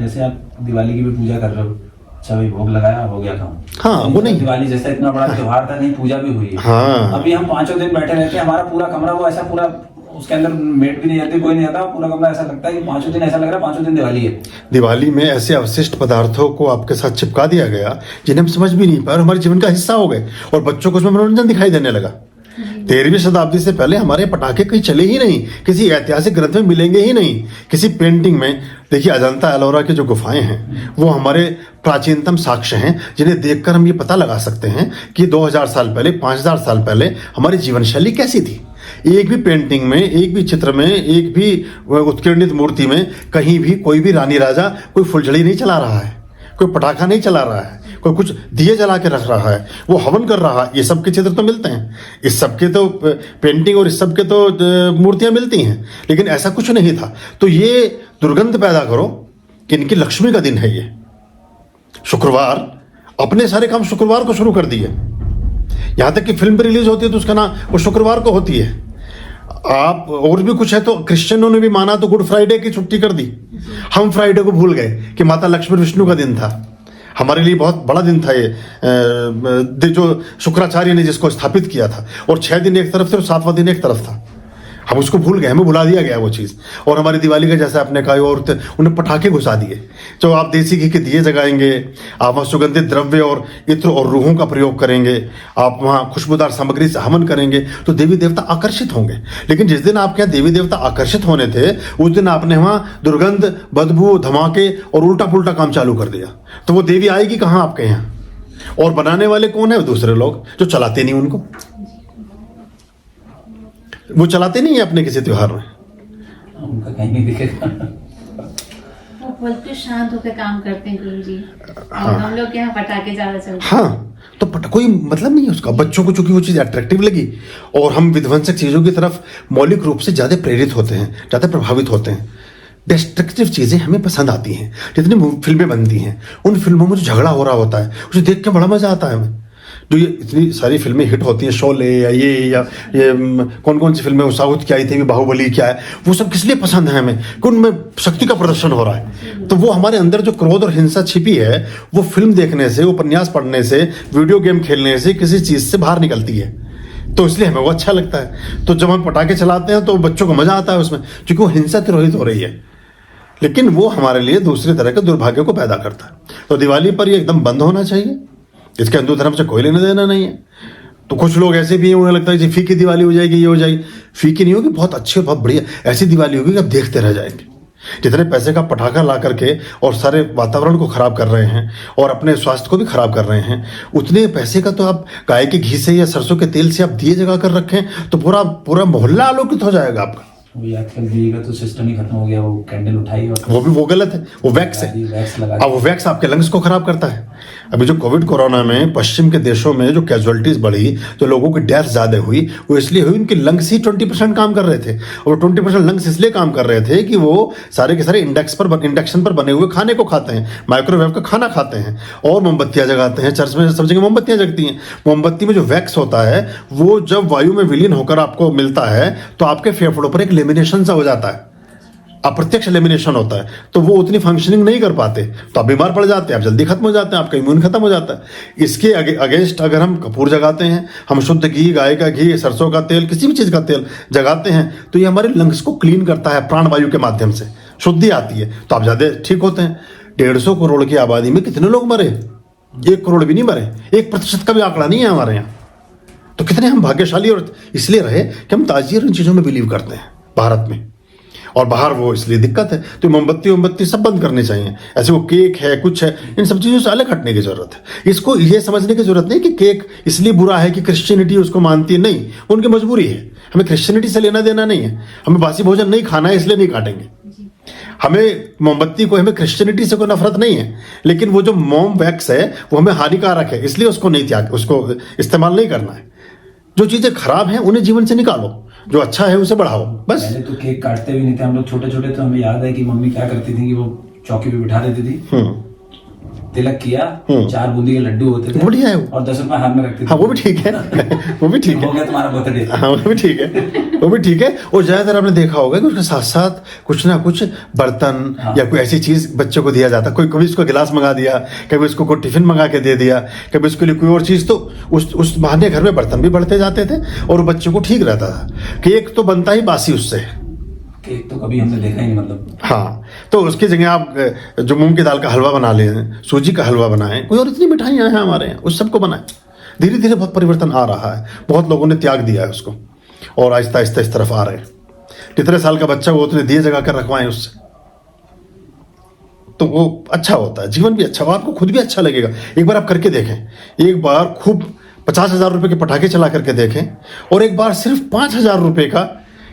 जैसे आप दिवाली की भी पूजा कर रहे हो, अच्छा भाई भोग लगाया हो गया काम। हाँ वो नहीं, दिवाली जैसा इतना बड़ा त्योहार था, नहीं पूजा भी हुई है। हाँ अभी हम 5 दिन बैठे रहते हैं, हमारा पूरा कमरा वो ऐसा पूरा, उसके अंदर मेट भी नहीं आती, कोई नहीं आता, पूरा कमरा ऐसा लगता है कि 5 दिन ऐसा लग रहा है 5 दिन दिवाली है। दिवाली में ऐसे अवशिष्ट पदार्थों को आपके साथ चिपका दिया गया जिन्हें हम समझ भी नहीं पाए और हमारे जीवन का हिस्सा हो गए, और बच्चों को उसमें मनोरंजन दिखाई देने लगा। 13वीं शताब्दी से पहले हमारे पटाखे कहीं चले ही नहीं, किसी ऐतिहासिक ग्रंथ में मिलेंगे ही नहीं, किसी पेंटिंग में। देखिए अजंता एलोरा की जो गुफाएं हैं वो हमारे प्राचीनतम साक्ष्य हैं, जिन्हें देखकर हम ये पता लगा सकते हैं कि 2000 साल पहले, 5000 साल पहले हमारी जीवन शैली कैसी थी। एक भी पेंटिंग में, एक भी चित्र में, एक भी उत्कीर्णित मूर्ति में कहीं भी कोई भी रानी राजा कोई फुलझड़ी नहीं चला रहा है, कोई पटाखा नहीं चला रहा है, कोई कुछ दिए जला के रख रहा है, वो हवन कर रहा है। ये सब के चित्र तो मिलते हैं, इस सब के तो पेंटिंग और इस सब के तो मूर्तियां मिलती हैं, लेकिन ऐसा कुछ नहीं था। तो ये दुर्गंध पैदा करो कि इनकी लक्ष्मी का दिन है ये शुक्रवार, अपने सारे काम शुक्रवार को शुरू कर दिए। यहाँ तक कि फिल्म भी रिलीज होती है तो उसका नाम वो शुक्रवार को होती है। आप और भी कुछ है तो क्रिश्चियनों ने भी माना तो गुड फ्राइडे की छुट्टी कर दी। हम फ्राइडे को भूल गए कि माता लक्ष्मी विष्णु का दिन था। हमारे लिए बहुत बड़ा दिन था ये, जो शुक्राचार्य ने जिसको स्थापित किया था, और 6 दिन एक तरफ थे और 7वां दिन एक तरफ था। हम उसको भूल गए, हमें भुला दिया गया वो चीज़। और हमारी दिवाली का जैसे आपने कहा, और उन्हें पटाखे घुसा दिए। तो आप देसी घी के दिए जगाएंगे, आप वहाँ सुगंधित द्रव्य और इत्र और रूहों का प्रयोग करेंगे, आप वहाँ खुशबूदार सामग्री से हवन करेंगे तो देवी देवता आकर्षित होंगे। लेकिन जिस दिन आपके यहाँ देवी देवता आकर्षित होने थे, उस दिन आपने वहाँ दुर्गंध, बदबू, धमाके और उल्टा पुल्टा काम चालू कर दिया। तो वो देवी आएगी कहाँ आपके यहाँ? और बनाने वाले कौन है? दूसरे लोग जो चलाते नहीं, उनको वो चलाते नहीं है अपने किसी त्योहार में, उनका कहीं नहीं दिखेगा। वो बिल्कुल शांत होकर काम करते हैं गुरु जी। हाँ। हम लोग के यहाँ पटाखे ज्यादा चलते हैं। हाँ, तो कोई मतलब नहीं है उसका। बच्चों को चूंकि वो चीज़ अट्रैक्टिव लगी और हम विध्वंसक चीज़ों की तरफ मौलिक रूप से ज़्यादा प्रेरित होते हैं, ज़्यादा प्रभावित होते हैं। डिस्ट्रक्टिव चीज़ें हमें पसंद आती हैं। जितनी फिल्में बनती हैं, उन फिल्मों में जो झगड़ा हो रहा होता है उसे देख के बड़ा मज़ा आता है हमें। जो ये इतनी सारी फिल्में हिट होती हैं, शोले या ये कौन कौन सी फिल्में साउथ की आई थी, बाहुबली क्या है, वो सब किस लिए पसंद है हमें? कि उनमें शक्ति का प्रदर्शन हो रहा है। तो वो हमारे अंदर जो क्रोध और हिंसा छिपी है, वो फिल्म देखने से, उपन्यास पढ़ने से, वीडियो गेम खेलने से, किसी चीज़ से बाहर निकलती है। तो इसलिए हमें वो अच्छा लगता है। तो जब हम पटाखे चलाते हैं तो बच्चों को मजा आता है उसमें, क्योंकि वो हिंसा तिरोहित हो रही है। लेकिन वो हमारे लिए दूसरी तरह के दुर्भाग्य को पैदा करता है। तो दिवाली पर ये एकदम बंद होना चाहिए। इसके हिंदू धर्म से कोई लेना देना नहीं है। तो कुछ लोग ऐसे भी हैं, उन्हें लगता है कि फीकी दिवाली हो जाएगी, ये हो जाएगी। फीकी नहीं होगी, बहुत अच्छी, बहुत बढ़िया ऐसी दिवाली होगी कि आप देखते रह जाएंगे। जितने पैसे का पटाखा ला करके और सारे वातावरण को खराब कर रहे हैं और अपने स्वास्थ्य को भी खराब कर रहे हैं, उतने पैसे का तो आप गाय के घी से या सरसों के तेल से आप दिए जगा कर रखें तो पूरा पूरा मोहल्ला आलोकित हो जाएगा आपका। वो आजकल दिए का तो सिस्टम ही खत्म हो गया। वो कैंडल उठाई और वो गलत है, वो वैक्स है। अब वो वैक्स आपके लंग्स को खराब करता है। अभी जो कोविड कोरोना में पश्चिम के देशों में जो कैजुअलिटीज बढ़ी, जो लोगों की डेथ ज़्यादा हुई, वो इसलिए हुई उनके लंग्स ही 20% काम कर रहे थे। और 20% लंग्स इसलिए काम कर रहे थे कि वो सारे के सारे इंडक्शन पर बने हुए खाने को खाते हैं, माइक्रोवेव का खाना खाते हैं और मोमबत्तियाँ जगाते हैं। चर्च में सब जगह मोमबत्तियाँ जगती हैं। मोमबत्ती में जो वैक्स होता है वो जब वायु में विलीन होकर आपको मिलता है तो आपके फेफड़ों पर एक लेमिनेशन सा हो जाता है, अप्रत्यक्ष लेमिनेशन होता है। तो वो उतनी फंक्शनिंग नहीं कर पाते, तो आप बीमार पड़ जाते हैं, आप जल्दी खत्म हो जाते हैं, आपका इम्यून खत्म हो जाता है। इसके अगेंस्ट अगर हम कपूर जगाते हैं, हम शुद्ध घी, गाय का घी, सरसों का तेल, किसी भी चीज़ का तेल जगाते हैं तो ये हमारे लंग्स को क्लीन करता है। प्राणवायु के माध्यम से शुद्धि आती है तो आप ज़्यादा ठीक होते हैं। 150 करोड़ की आबादी में कितने लोग मरे? 1 करोड़ भी नहीं मरे। 1% का भी आंकड़ा नहीं है हमारे यहाँ। तो कितने हम भाग्यशाली और इसलिए रहे कि हम ताज़गी और इन चीज़ों में बिलीव करते हैं भारत में, और बाहर वो इसलिए दिक्कत है। तो मोमबत्ती सब बंद करनी चाहिए। ऐसे वो केक है, कुछ है, इन सब चीज़ों से अलग हटने की जरूरत है। इसको ये समझने की जरूरत नहीं कि केक इसलिए बुरा है कि क्रिश्चियनिटी उसको मानती है। नहीं, उनकी मजबूरी है। हमें क्रिश्चियनिटी से लेना देना नहीं है। हमें बासी भोजन नहीं खाना है, इसलिए नहीं काटेंगे। हमें मोमबत्ती को, हमें क्रिश्चियनिटी से कोई नफरत नहीं है, लेकिन वो जो मोम वैक्स है वो हमें हानिकारक है, इसलिए उसको नहीं त्याग, उसको इस्तेमाल नहीं करना है। जो चीज़ें खराब हैं उन्हें जीवन से निकालो, जो अच्छा है उसे बढ़ाओ, बस। पहले तो केक काटते भी नहीं थे हम लोग, छोटे छोटे। तो हमें याद है कि मम्मी क्या करती थी कि वो चौकी पे बिठा देती थी तिलक किया, 4 बूंदी के लड्डू होते थे, बढ़िया है वो। और 10 रुपए हाथ में रखते थे। हाँ वो भी ठीक है वो भी ठीक हो है, गया तुम्हारा बर्थडे। हाँ वो भी ठीक है, वो भी ठीक है। और ज्यादातर आपने देखा होगा कि उसके साथ साथ कुछ ना कुछ बर्तन या कोई ऐसी चीज बच्चों को दिया जाता, कोई कभी उसको गिलास मंगा दिया, कभी उसको कोई टिफिन मंगा के दे दिया, कभी उसके लिए कोई और चीज, तो उस बहाने घर में बर्तन भी बढ़ते जाते थे और बच्चों को ठीक रहता था। केक तो बनता ही बासी उससे, केक तो कभी हमने देखा ही नहीं, मतलब। हाँ, तो उसकी जगह आप जो मूंग की दाल का हलवा बना लें, सूजी का हलवा बनाएं, कोई और इतनी मिठाइयाँ हैं हमारे यहाँ, उस सबको बनाएं। धीरे धीरे बहुत परिवर्तन आ रहा है, बहुत लोगों ने त्याग दिया है उसको और आहिस्ता आहिस्ता इस तरफ आ रहे हैं। कितने साल का बच्चा वो उतने दिए जगा कर रखवाएं उससे, तो वो अच्छा होता है, जीवन भी अच्छा हो, आपको खुद भी अच्छा लगेगा। एक बार आप करके देखें, एक बार खूब 50,000 रुपए के पटाखे चला करके देखें और एक बार सिर्फ 5,000 रुपए का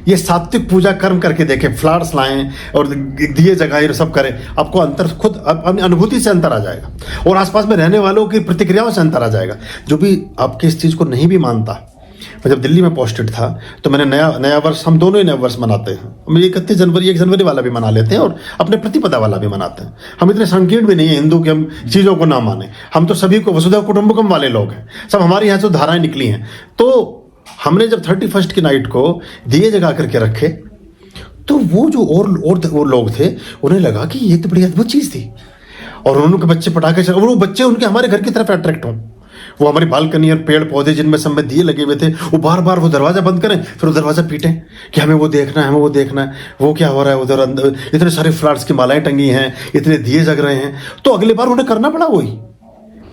ये सात्विक पूजा कर्म करके देखें, फ्लावर्स लाएं और दिए जगाएं, सब करें, आपको अंतर खुद अपनी अनुभूति से अंतर आ जाएगा और आसपास में रहने वालों की प्रतिक्रियाओं से अंतर आ जाएगा। जो भी आपके इस चीज़ को नहीं भी मानता, मैं जब दिल्ली में पोस्टेड था तो मैंने नया वर्ष, हम दोनों ही नया वर्ष मनाते हैं, हम 31 जनवरी 1 जनवरी वाला भी मना लेते हैं और अपने प्रतिपदा वाला भी मनाते हैं। हम इतने संकीर्ण भी नहीं है हिंदू के, हम चीज़ों को ना माने, हम तो सभी को वसुधैव कुटुंबकम वाले लोग हैं, सब हमारे यहाँ से धाराएं निकली हैं। तो हमने जब 31 की नाइट को दिए जगा करके रखे तो वो जो और लोग थे उन्हें लगा कि ये तो बड़ी अद्भुत चीज़ थी और उनके बच्चे पटाखे चला, वो बच्चे उनके हमारे घर की तरफ अट्रैक्ट हों। वो हमारी बालकनी और पेड़ पौधे जिनमें सब में दिए लगे हुए थे, वो बार बार वो दरवाज़ा बंद करें फिर वो दरवाज़ा पीटें कि हमें वो देखना है, हमें वो देखना है, वो क्या हो रहा है उधर अंदर, इतने सारे फ्लावर्स की मालाएं टंगी हैं, इतने दिए जग रहे हैं। तो अगली बार उन्हें करना पड़ा वही,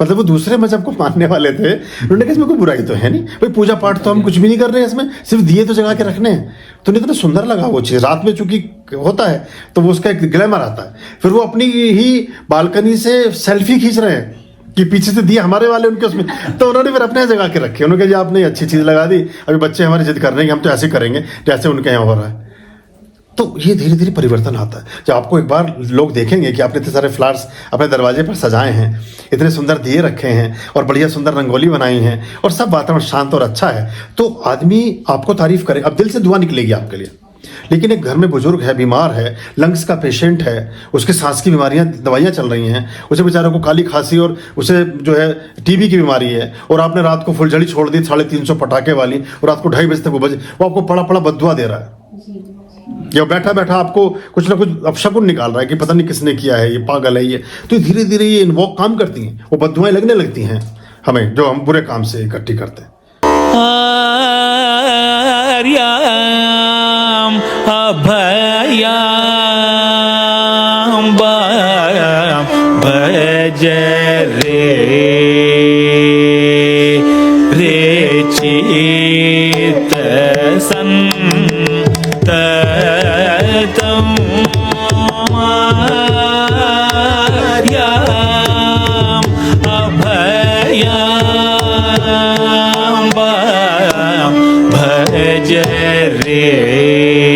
मतलब वो दूसरे मजहब को मानने वाले थे, उन्होंने कहा इसमें कोई बुराई तो है नहीं भाई, पूजा पाठ तो हम कुछ भी नहीं कर रहे हैं इसमें, सिर्फ दिए तो जगा के रखने हैं। तो उन्हें इतना सुंदर लगा वो चीज़, रात में चूंकि होता है तो वो उसका एक ग्लैमर आता है। फिर वो अपनी ही बालकनी से सेल्फी खींच रहे हैं कि पीछे से दिए हमारे वाले उनके उसमें, तो उन्होंने फिर अपने जगह के रखे, उन्होंने कहा जी आपने अच्छी चीज़ लगा दी, अभी बच्चे हमारी जिद कर रहे हैं कि हम तो ऐसे करेंगे जैसे उनके यहाँ हो रहा है। तो ये धीरे धीरे परिवर्तन आता है। जब आपको एक बार लोग देखेंगे कि आपने इतने सारे फ्लावर्स अपने दरवाजे पर सजाए हैं, इतने सुंदर दिए रखे हैं और बढ़िया सुंदर रंगोली बनाई हैं और सब वातावरण शांत और अच्छा है, तो आदमी आपको तारीफ करे, अब दिल से दुआ निकलेगी आपके लिए। लेकिन एक घर में बुजुर्ग है, बीमार है, लंग्स का पेशेंट है, उसके सांस की बीमारियां, दवाइयां चल रही हैं, उसे बेचारे को काली खांसी और उसे जो है टीबी की बीमारी है, और आपने रात को फुलझड़ी छोड़ दी 350 पटाखे वाली और रात को 2:30 बजे तक वो बजे, वो आपको पड़ा पड़ा बद्दुआ दे रहा है या बैठा बैठा आपको कुछ ना कुछ अपशकुन निकाल रहा है कि पता नहीं किसने किया है, ये पागल है ये। तो धीरे धीरे ये इन्वॉक काम करती हैं, वो बद्दुआएं लगने लगती हैं हमें, जो हम बुरे काम से इकट्ठी करते हैं। आर्याम अभयाम भज रे चित संततम आर्याम अभयाम भज रे